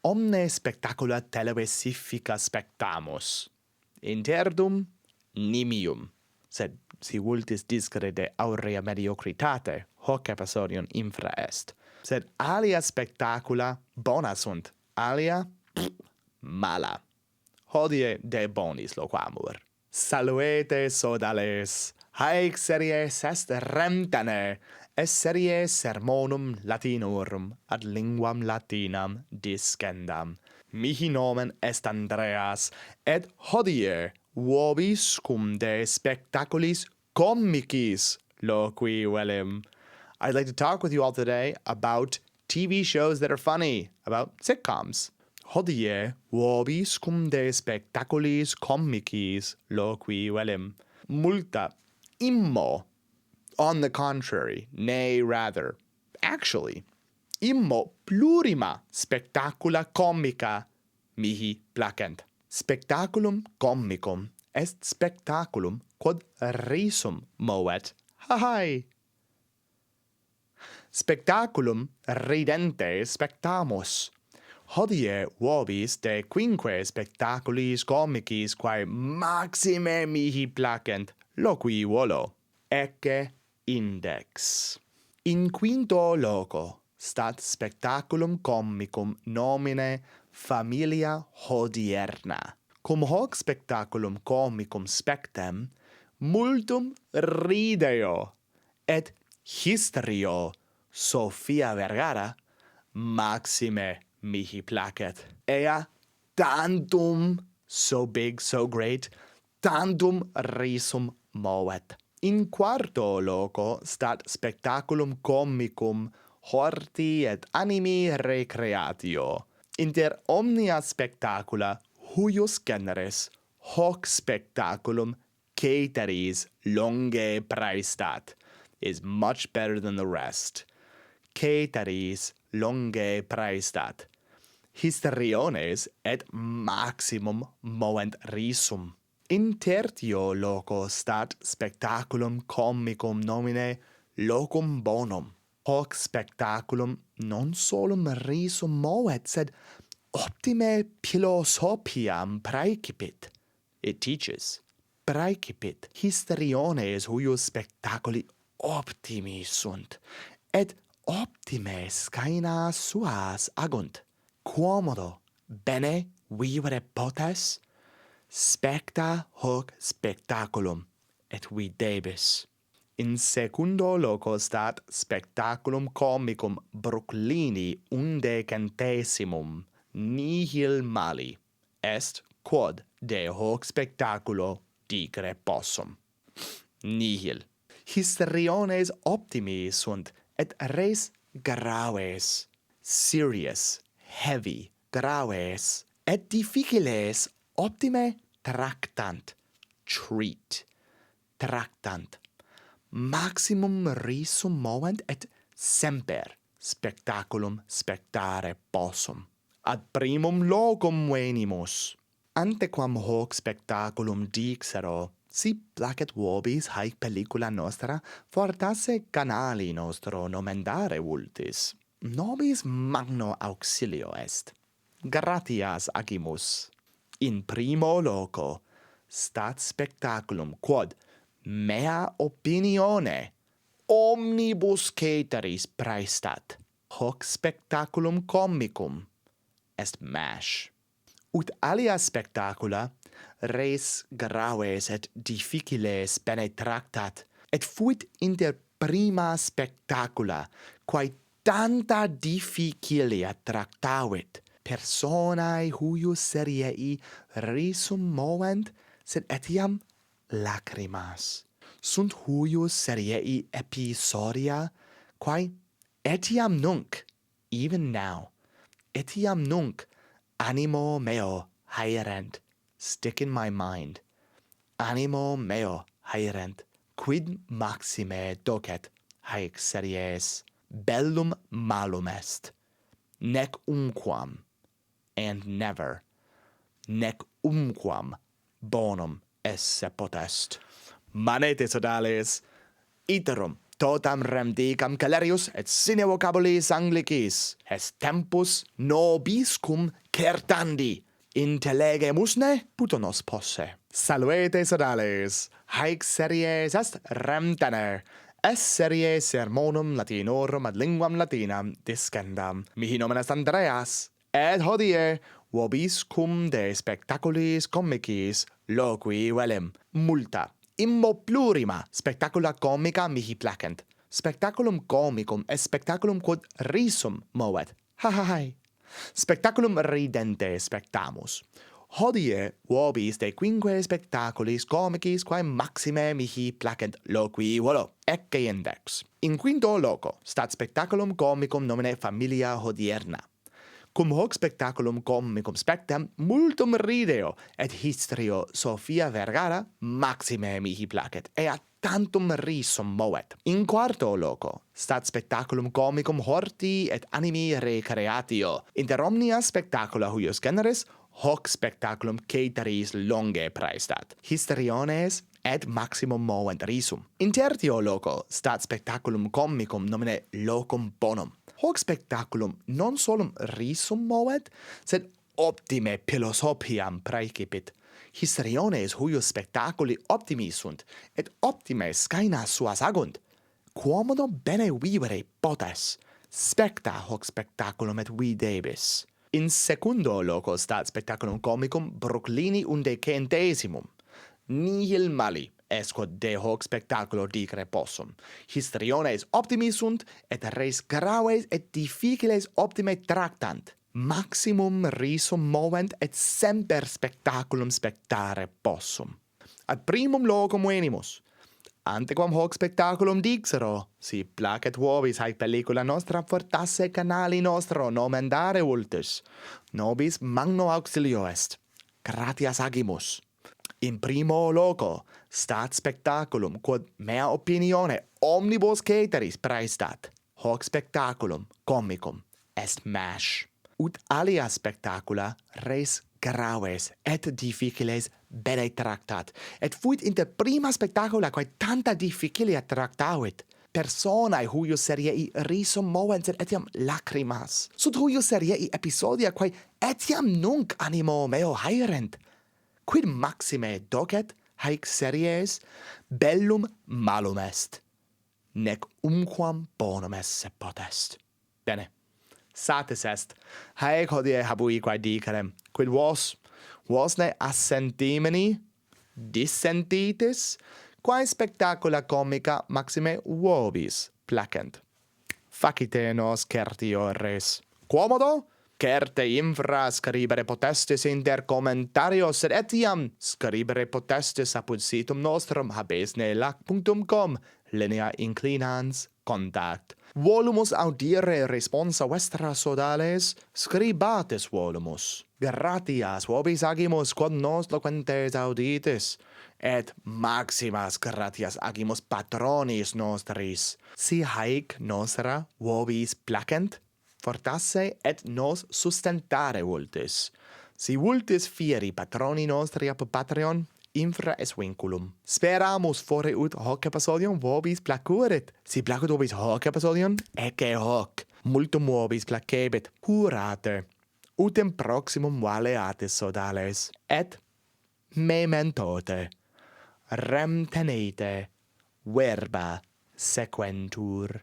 omne spectacula televisifica spectamus. Interdum nimium. Sed si vultis discere de aurea mediocritate, hoc episodium infra est. Sed alia spectacula bona sunt, alia mala. Hodie de bonis loquamur. Salvete sodales, haec series est Rem Tene, est series sermonum latinorum ad linguam latinam discendam. Mihi nomen est Andreas, et hodie vobis cum de Spectaculīs Cōmicīs loqui velim. I'd like to talk with you all today about TV shows that are funny, about sitcoms. Hodie vobis cum de Spectaculīs Cōmicīs loqui velim. Multa immo. On the contrary, nay rather, actually, immo plurima spectacula comica mihi placent. Spectaculum comicum est spectaculum quod risum movet. Hai! Spectaculum ridente spectamus. Hodie vobis de quinque Spectaculīs Cōmicīs quae maxime mihi placent loqui volo. Ecce index. In quinto loco stat spectaculum comicum nomine familia hodierna. Cum hoc spectaculum comicum spectem multum rideo et hysterio Sophia Vergara maxime mihi placet. Ea tantum, so big, so great, tantum risum movet. In quarto loco stat spectaculum comicum horti et animi recreatio. Inter omnia spectacula huius generis hoc spectaculum caeteris longe praestat is much better than the rest. Caeteris longe praestat. Hysteriones et maximum movent risum. In tertio loco stat spectaculum comicum nomine locum bonum. Hoc spectaculum non solum risum movet, sed optime philosophiam praecipit. It teaches. Praecipit hysteriones huius spectaculi optimi sunt, et optime scaenas suas agunt. Quomodo bene vivere potes? Specta hoc spectaculum, et videbis. In secundo loco stat spectaculum comicum Bruclini undecentessimum nihil mali est quod de hoc spectaculo digere possum. Nihil. Hysteriones optimi sunt, et res graves, serious, heavy, graves, et difficiles optime tractant, treat, tractant. Maximum risum movent et semper spectaculum spectare possum. Ad primum locum venimus. Antequam hoc spectaculum dixero, si placet vobis haec pellicula nostra fortasse canali nostro nomendare vultis. Nobis magno auxilio est. Gratias agimus. In primo loco stat spectaculum quod mea opinione omnibus caeteris praestat. Hoc spectaculum comicum est MASH. Ut alia spectacula res graves et difficiles bene tractat, et fuit inter prima spectacula, quae tanta difficilia tractavit, personae huius seriei risum movent, sed etiam lacrimas. Sunt huius seriei episodia, quae etiam nunc, even now, etiam nunc animo meo haerent, stick in my mind. Animo meo haerent, quid maxime docet haec series. Bellum malum est, nec umquam, and never, nec umquam bonum esse potest. Manete sodales, iterum totam rem dicam calerius et sine vocabulis Anglicis, est tempus nobiscum certandi. Intellegemusne putonos posse. Salvete sodales, haec series est Rem Tene, es serie sermonum latinorum ad linguam latinam discendam. Mihi nomen est Andreas, et hodie vobiscum de spectaculis Cōmicīs loqui velem. Multa, immo plurima spectacula comica mihi placent. Spectaculum comicum est spectaculum quod risum movet. Hai. Spectaculum ridente spectamus. Hodie vobis de quinque spectaculis Cōmicīs quae maxime mihi placent loqui volo, ecce index. In quinto loco stat spectaculum comicum nomine familia hodierna. Cum hoc spectaculum comicum spectam multum rideo et histrio Sophia Vergara maxime mihi placet, ea tantum risum movet. In quarto loco stat spectaculum comicum horti et animi recreatio. Inter omnia spectacula huius generis hoc spectaculum caeteris longe praestat. Histriones et maximum movent risum. In tertio loco stat spectaculum comicum nomine locum bonum. Hoc spectaculum non solum risum movet, sed optime philosophiam praecipit. Histriones huius spectaculi optimi sunt, et optime scaenas suas agunt. Quomodo bene vivere potes, specta hoc spectaculum et videbis. In secundo loco stat spectaculum comicum Bruclini undecentesimum. Nihil mali est quod de hoc spectaculo dicere possum. Histriones optimi sunt, et res graves et difficiles optime tractant. Maximum risum movent et semper spectaculum spectare possum. Ad primum locum venimus. Antequam hoc spectaculum dixero, si placet vobis haec pellicula nostra fortasse canali nostro nomendare vultus. Nobis magno auxilio est. Gratias agimus. In primo loco stat spectaculum quod mea opinione omnibus caeteris praestat. Hoc spectaculum comicum est MASH. Ut alia spectacula res graves et difficiles bene tractat, et fuit inter prima spectacula quae tanta difficilia tractavit. Personae huius seriei risum movent sed etiam lacrimas. Sud huius seriei episodia quae etiam nunc animo meo haerent. Quid maxime docet haec series bellum malum est, nec umquam bonum esse potest. Bene, satis est, haec hodie habui quae dicerem, quid vos ne assentimini, dissentitis, quae spectacula comica maxime vobis placent. Facite nos certio res. Quomodo? Certe infra scribere potestis inter commentarios, sed etiam scribere potestis apud situm nostrum habesne lac.com, linea inclinans contact. Volumus audire responsa vestra sodales, scribatis volumus. Gratias vobis agimus quod nos loquentes auditis, et maximas gratias agimus patronis nostris. Si haec nostra vobis placent, fortasse et nos sustentare vultis. Si vultis fieri patroni nostri apud Patreon, infra es vinculum. Speramus fore ut hoc episodium vobis placurit. Si placut vobis hoc episodium, ecce hoc. Multum vobis placebit, curate. Utem proximum valeatis sodales. Et mementote. Rem tenete, verba sequentur.